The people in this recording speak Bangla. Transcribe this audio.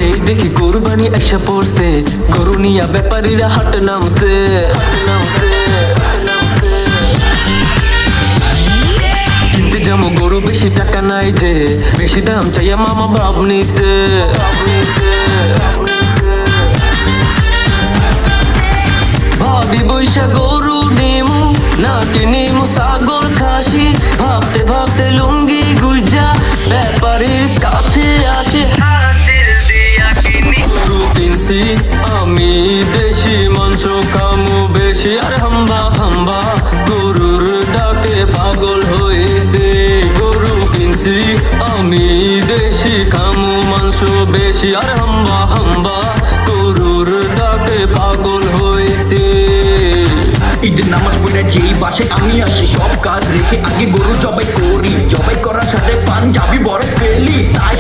যেই দেখি কোরবানি এসে পড়ছে, গরু নিয়া ব্যাপারীরা হাট নামছে। কিনতে যাবো গরু, বেশি টাকা নাই যে, বেশি দাম চাইয়া মামা ভাব নিছে। ভাবি বৈশা গরু নিমু নাকি নিমু ছাগল খাসি, ভাবতে ভাবতে লুঙ্গি গুজা ব্যাপারীর কাছে আসে। গরু কিনছি আমি দেশি, মাংস খামু বেশি, আর হাম্বা হাম্বা গরুর ডাকে পাগল হয়েছে। গরু কিনছি আমি দেশি, খামু মাংস বেশি, আর হাম্বা হাম্বা গরুর ডাকে পাগল হয়েছে। ঈদের নামাজ পড়ে যেই বাসে আমি আসি, সব কাজ রেখে আগে গরু জবাই করি। জবাই করার সাথে পাঞ্জাবি বড় ফেলি, তাই